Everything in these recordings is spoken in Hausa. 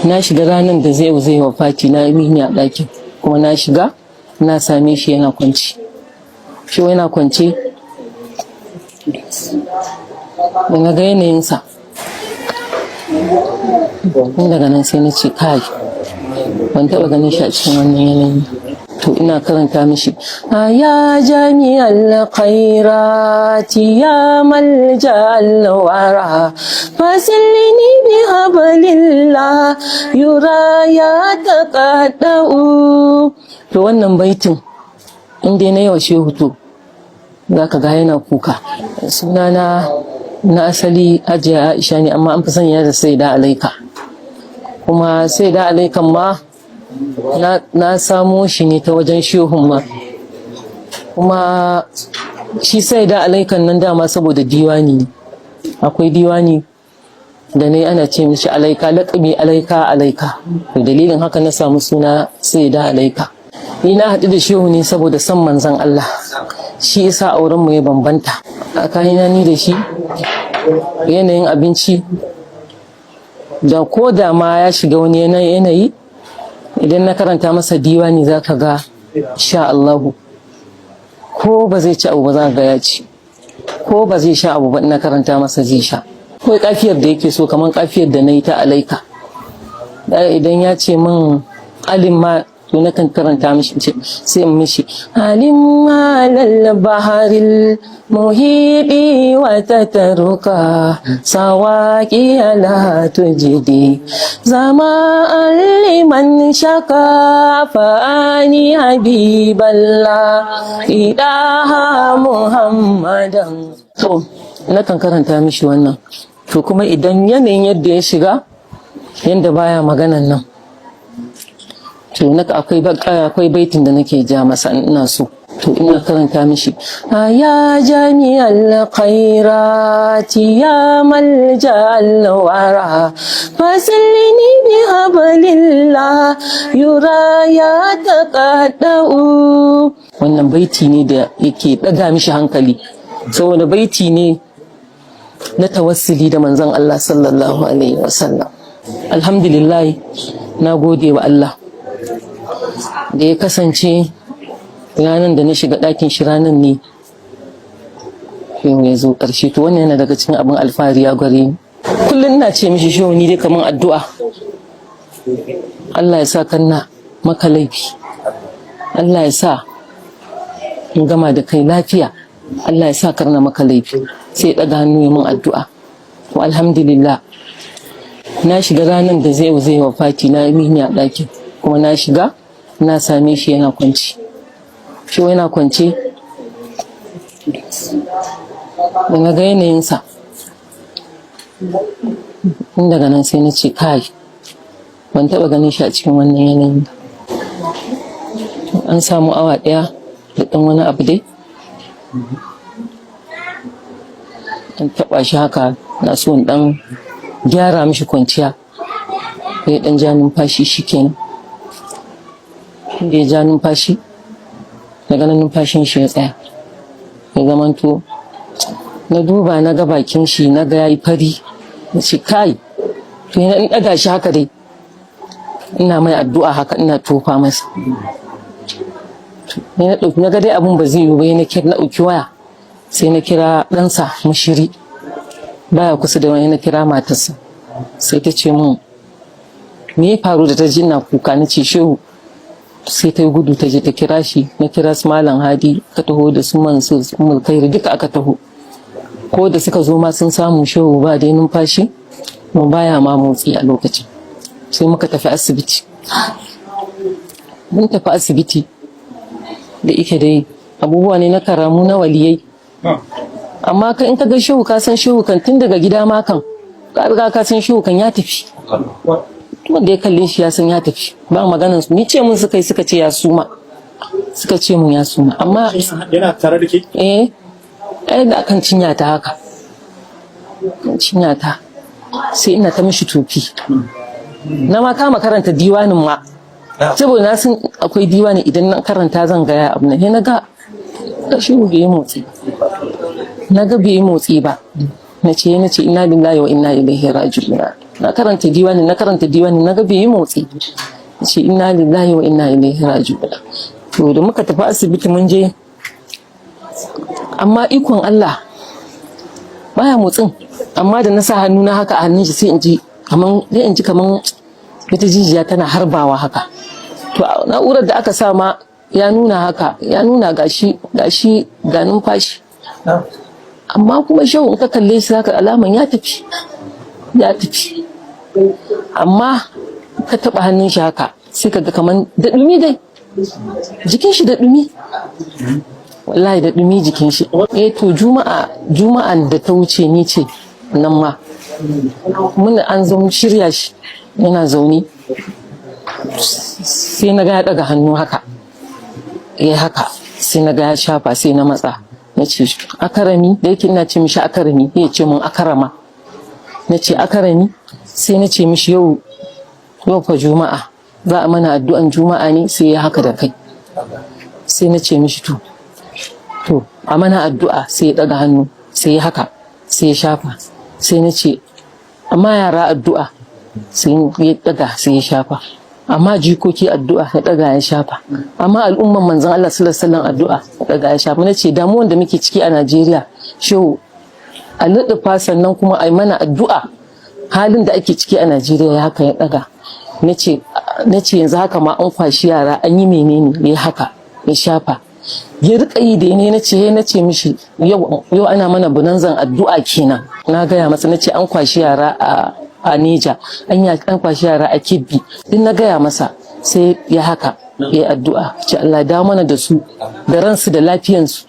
na shiga ranar da zai wa fati na yi a ɗakin, kuma na shiga na same shi yana kwanci. Shi yana kwance da na ga yanayinsa, daga nan sai na ce kai ban taɓa ganin shi a cikin wannan yanayi. To ina karanta mishi ya jami'al khairati ya malja'al wara fasilni bi hablillah yura ya taqaddu. To wannan baitin inda na yawa shehu to zaka ga yana kuka. Sunana na asali Hajiya Aisha ne, amma an fi sanya da Saida Alaika, kuma Saida Alaikan ma na samo shi ne ta wajen shehun ma, kuma shi Saida Alaikan nan dama saboda diwani ne. Akwai diwani da ne ana ce mishi Alaika, laƙabi Alaika. To dalilin haka na samu suna Saida Alaika. Ni na haɗu da shehu ne saboda son manzon Allah, shi yasa auren mu ya bambanta. Tsakanina ni da shi yanayin abinci da ko da ma ya shiga wani yanayi, idan na karanta masa diwani za ka ga sha Allahu, ko ba zai ci abu ba za ka ga ya ci, ko ba zai sha abu ba na karanta masa zai sha. Kawai kafiyar da yake so, kamar kafiyar da na yi ta Alaika, idan ya ce min alim ma to na kan karanta mishi sai in mishi alim alal baharil muhidi wa tataruka sawaqi ala tujidi zama liman shaka fa'ani habiballah idaha muhammadan. To na kan karanta mishi wannan. To kuma idan yanayin yadda ya shiga, yanda baya maganan nan, to naka akwai baitin da nake ja masa ina so, to ina karanta mishi ya jami'al khairati ya malja'al wara fasilni bi hablillah yura ya taqaddu. Wannan baiti ne da yake daga mishi hankali, saboda baiti ne na tawassuli da manzon Allah sallallahu alaihi wasallam. Alhamdulillah, na gode wa Allah da ya kasance ranar da na shiga ɗakin shi ranar ne ya zo ƙarshe. To wannan yana daga cikin abin alfahari ya gare ni. Kullum ina ce mishi shehu ni dai kamar addu'a, Allah ya sa kanna maka laifi, Allah ya sa in gama da kai lafiya, Allah ya sa karna maka laifi. Sai ya ɗaga hannu ya min addu'a. To alhamdulillah, na shiga ranar da zai wa fati na yi a ɗakin, kuma na shiga na same shi yana kwanci. Shi yana kwance da na ga yanayinsa, daga nan sai na ce kai ban taɓa ganin shi a cikin wannan yanayin. An samu awa ɗaya da ɗan wani abu dai, an taɓa shi haka, na so in ɗan gyara mishi kwanciya, ya ɗan ja numfashi shi kenan. Da ya ja numfashi, daga nan numfashin shi ya tsaya, ya zamanto na duba na ga bakin shi, na ga yayi fari, na ce kai, to yana in ɗaga shi haka dai, ina mai addu'a haka, ina tofa masa. Na ga dai abun ba zai yi ba, na ɗauki waya sai na kira ɗansa Mushiri, baya kusa da wani, na kira matarsa, sai ta ce mun me ya faru da ta ji ina kuka. Na ce shehu. Sai ta yi gudu ta je ta kira shi, na kira su Malam Hadi, ka taho da su Mansur, su Mulkairi, duka aka taho. Ko da suka zo ma sun samu shehu ba dai numfashi, mu baya ma motsi a lokacin. Sai muka tafi asibiti. Mun tafi asibiti da ike dai abubuwa ne na karamu na waliyai, amma in ka ga shehu ka san shehu kan tun daga gida ma kan ka riga ka san shehu kan ya tafi. Wanda ya kalle shi ya san ya tafi, ba maganan su. Ni ce mun suka ce ya suma, suka ce mun ya suma, amma yana tare da ke? Da kan cinya ta haka, kan cinya ta sai ina ta mishi tofi. Na ma kama karanta diwanin ma, saboda na san akwai diwani idan na karanta zan ga ya abu ne. Na ga shi bai yi motsi, na ga bai yi motsi ba. Na ce inna lillahi wa inna ilaihi raji'un. na karanta diwani na ga bai yi motsi, ce inna lillahi wa inna ilaihi raji'un. To da muka tafi asibiti mun je, amma ikon Allah baya motsin, amma da na sa hannu na haka a hannun shi sai in ji kaman wata jijiya tana harbawa haka. To na'urar da aka sa ma ya nuna haka, ya nuna gashi ga numfashi, amma kuma shehu in ka kalle shi haka alaman ya tafi, amma ka taba hannun shi haka sai ka ga kaman da dumi dai jikin shi, da dumi, wallahi da dumi jikin shi. To juma'an da ta wuce ni ce nan ma mun an zo shirya shi yana zaune, sai na ga ya daga hannu haka, haka sai na ga ya shafa, sai na matsa na ce akarami, da yake ina ce mishi akarami, ya ce mun akarama, na ce akarami, sai na ce mishi yau fa juma'a za a mana addu'an juma'a ne, sai ya haka da kai, sai na ce mishi to a mana addu'a, sai ya daga hannu sai ya haka, sai ya shafa, sai na ce amma yara addu'a, sai ya daga sai ya shafa, amma jikoki addu'a ya daga ya shafa, amma al'umman manzon Allah sallallahu alaihi wasallam addu'a ya daga ya shafa. Na ce damuwan da muke ciki a Najeriya shehu a luɗufa, sannan kuma a mana addu'a halin da ake ciki a Najeriya, ya haka ya daga. Na ce yanzu haka ma an kwashi yara an yi menene, ya haka ya shafa, ya rika yi da ne. Na ce mishi yau ana mana bonanzan addu'a kenan. Na gaya masa, na ce an kwashi yara a Neja, an kwashi yara a Kebbi, din na gaya masa, sai ya haka ya addu'a, ce Allah ya dawo mana da su da ransu da lafiyansu,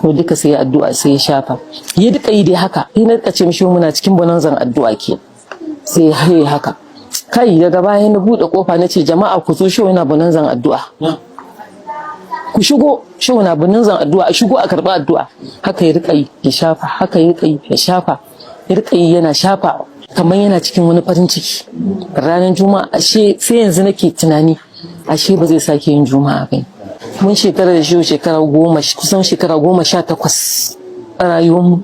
ko duka sai ya addu'a sai ya shafa, ya duka yi dai haka. Sai na ce mishi muna cikin bonanzan addu'a ke, sai ya haka. Kai daga baya na bude kofa na ce jama'a ku zo, shi yana bonanzan addu'a, ku shigo, shi yana bonanzan addu'a, a shigo a karba addu'a. Haka ya rika yi ya shafa, haka ya rika yi ya shafa, ya rika yi yana shafa kamar yana cikin wani farin ciki. Ranar juma'a ashe sai yanzu nake tunani ashe ba zai sake yin juma'a ba. Mun shekara da shekara 10, kusan shekara 18 a rayuwarmu.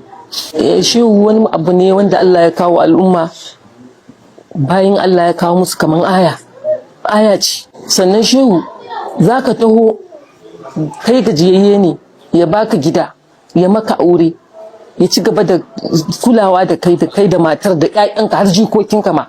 Shi wani abu ne wanda Allah ya kawo al'umma, bayan Allah ya kawo musu kaman aya ce. Sannan shehu zaka taho kai gajiyayye ne, ya baka gida, ya maka aure, ya ci gaba da kulawa da kai da matar da ƴaƴanka har jikokinka ma.